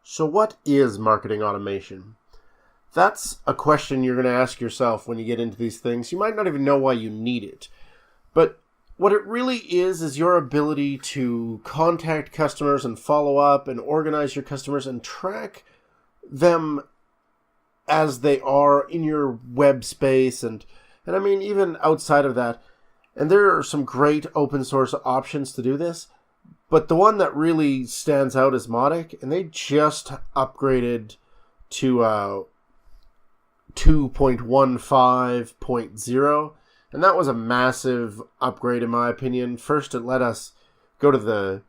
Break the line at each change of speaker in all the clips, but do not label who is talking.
So what is marketing automation? That's a question you're going to ask yourself when you get into these things. You might not even know why you need it. But what it really is your ability to contact customers and follow up and organize your customers and track them as they are in your web space and I mean even outside of that. And there are some great open source options to do this. But the one that really stands out is Mautic, and they just upgraded to 2.15.0, and that was a massive upgrade in my opinion. First, it let us go to the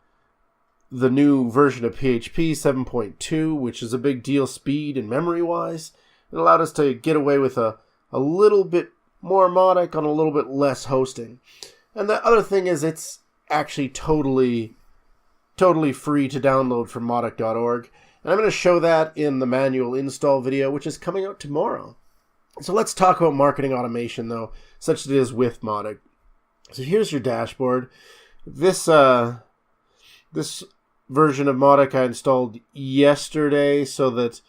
new version of PHP 7.2, which is a big deal speed and memory-wise. It allowed us to get away with a little bit more Mautic on a little bit less hosting. And the other thing is it's actually totally free to download from mautic.org. And I'm going to show that in the manual install video, which is coming out tomorrow. So let's talk about marketing automation, though, such as it is with Mautic. So here's your dashboard. This version of Mautic I installed yesterday so that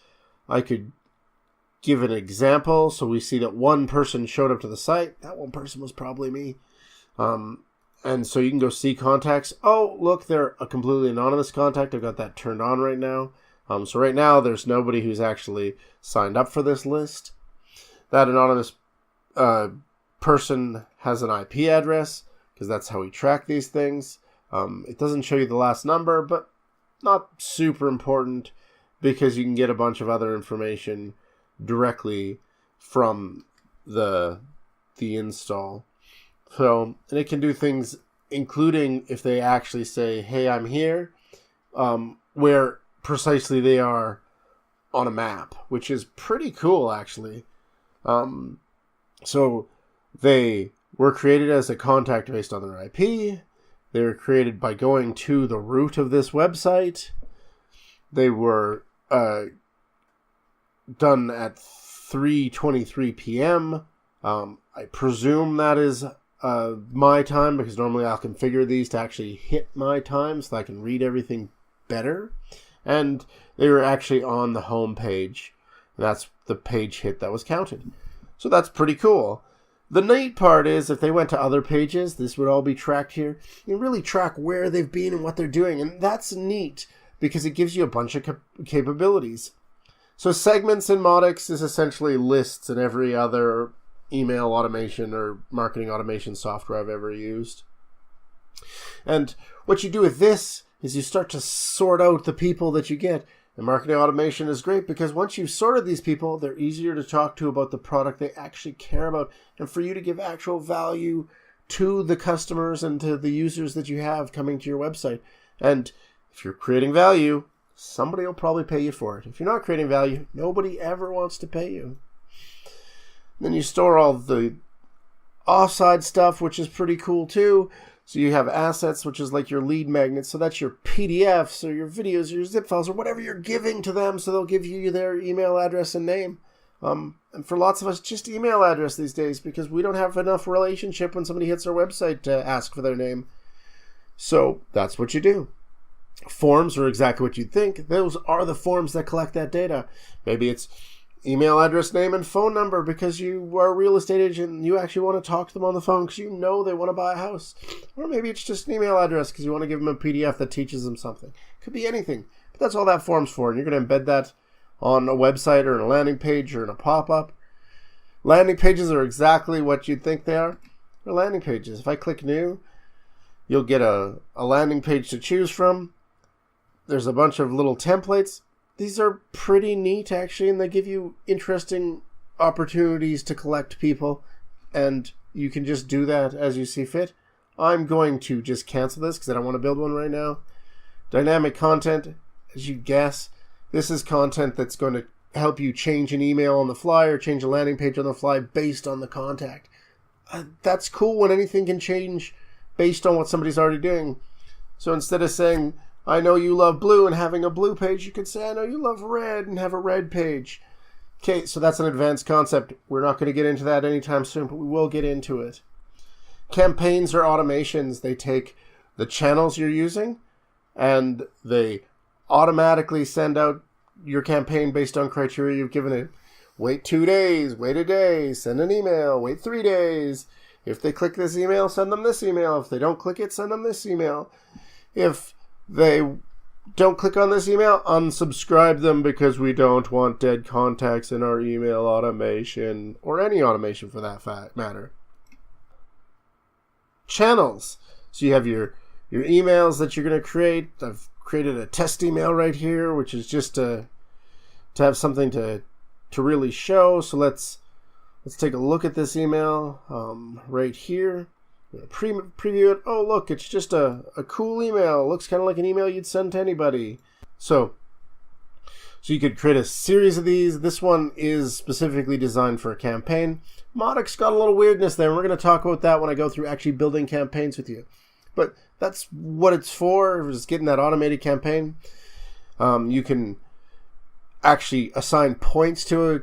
I could give an example. So we see that one person showed up to the site. That one person was probably me. And so you can go see contacts. Oh, look, they're a completely anonymous contact. I've got that turned on right now. So right now, there's nobody who's actually signed up for this list. That anonymous person has an IP address, because that's how we track these things. It doesn't show you the last number, but not super important, because you can get a bunch of other information directly from the install. So, and it can do things, including if they actually say, hey, I'm here, where precisely they are on a map, which is pretty cool, actually. So they were created as a contact based on their IP. They were created by going to the root of this website. They were done at 3:23 p.m. I presume that is my time, because normally I'll configure these to actually hit my time so that I can read everything better. And they were actually on the home page. That's the page hit that was counted. So that's pretty cool. The neat part is if they went to other pages, this would all be tracked here. You really track where they've been and what they're doing. And that's neat because it gives you a bunch of capabilities. So segments in Mautic is essentially lists in every other email automation or marketing automation software I've ever used. And what you do with this is you start to sort out the people that you get. And marketing automation is great because once you've sorted these people, they're easier to talk to about the product they actually care about, and for you to give actual value to the customers and to the users that you have coming to your website. And if you're creating value, somebody will probably pay you for it. If you're not creating value, nobody ever wants to pay you. Then you store all the offside stuff, which is pretty cool too. So you have assets, which is like your lead magnets. So that's your PDFs or your videos or your zip files or whatever you're giving to them. So they'll give you their email address and name. And for lots of us, just email address these days because we don't have enough relationship when somebody hits our website to ask for their name. So that's what you do. Forms are exactly what you'd think. Those are the forms that collect that data. Maybe it's email address, name, and phone number because you are a real estate agent and you actually want to talk to them on the phone because you know they want to buy a house. Or maybe it's just an email address because you want to give them a PDF that teaches them something. Could be anything. But that's all that form's for. And you're going to embed that on a website or in a landing page or in a pop-up. Landing pages are exactly what you'd think they are. They're landing pages. If I click new, you'll get a landing page to choose from. There's a bunch of little templates. These are pretty neat, actually, and they give you interesting opportunities to collect people, and you can just do that as you see fit. I'm going to just cancel this because I don't want to build one right now. Dynamic content, as you guess, this is content that's going to help you change an email on the fly or change a landing page on the fly based on the contact. That's cool when anything can change based on what somebody's already doing. So instead of saying, I know you love blue and having a blue page, you could say, I know you love red and have a red page. Okay, so that's an advanced concept. We're not going to get into that anytime soon, but we will get into it. Campaigns or automations, they take the channels you're using and they automatically send out your campaign based on criteria you've given it. Wait 2 days, wait a day, send an email, wait 3 days. If they click this email, send them this email. If they don't click it, send them this email. If they don't click on this email, unsubscribe them because we don't want dead contacts in our email automation, or any automation for that matter. Channels. So you have your emails that you're going to create. I've created a test email right here, which is just to have something to really show. So let's take a look at this email right here. Preview it. Oh, look, it's just a cool email. It looks kind of like an email you'd send to anybody. So you could create a series of these. This one is specifically designed for a campaign. Mautic's got a little weirdness there, and we're going to talk about that when I go through actually building campaigns with you. But that's what it's for, is getting that automated campaign. You can actually assign points to a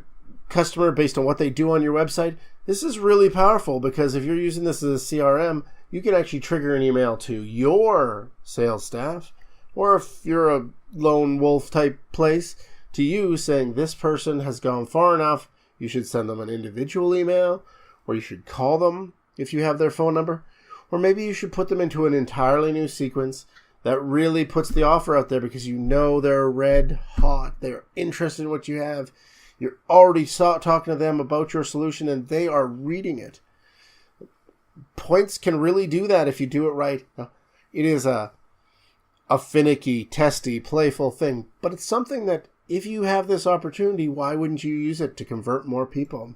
customer based on what they do on your website. This is really powerful because if you're using this as a CRM, you can actually trigger an email to your sales staff, or if you're a lone wolf type place, to you saying this person has gone far enough, you should send them an individual email, or you should call them if you have their phone number, or maybe you should put them into an entirely new sequence that really puts the offer out there because you know they're red hot, they're interested in what you have. You're already talking to them about your solution, and they are reading it. Points can really do that if you do it right. It is a finicky, testy, playful thing, but it's something that if you have this opportunity, why wouldn't you use it to convert more people?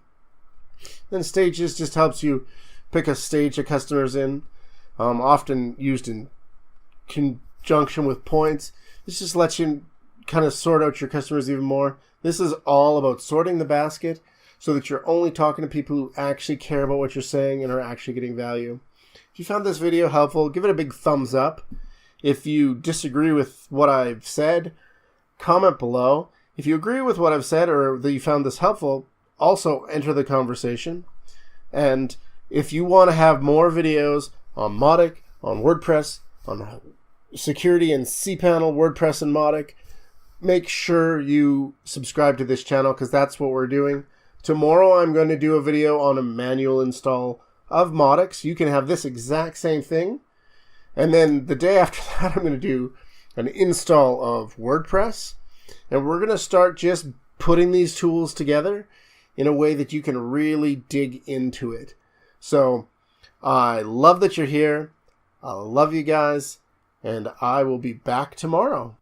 Then stages just helps you pick a stage of customers in, often used in conjunction with points. This just lets you kind of sort out your customers even more. This is all about sorting the basket so that you're only talking to people who actually care about what you're saying and are actually getting value. If you found this video helpful, give it a big thumbs up. If you disagree with what I've said, comment below. If you agree with what I've said or that you found this helpful, also enter the conversation. And if you want to have more videos on Mautic, on WordPress, on security and cPanel, WordPress and Mautic, make sure you subscribe to this channel because that's what we're doing. Tomorrow I'm going to do a video on a manual install of Mautic, so you can have this exact same thing. And then the day after that I'm going to do an install of WordPress. And we're going to start just putting these tools together in a way that you can really dig into it. So I love that you're here. I love you guys. And I will be back tomorrow.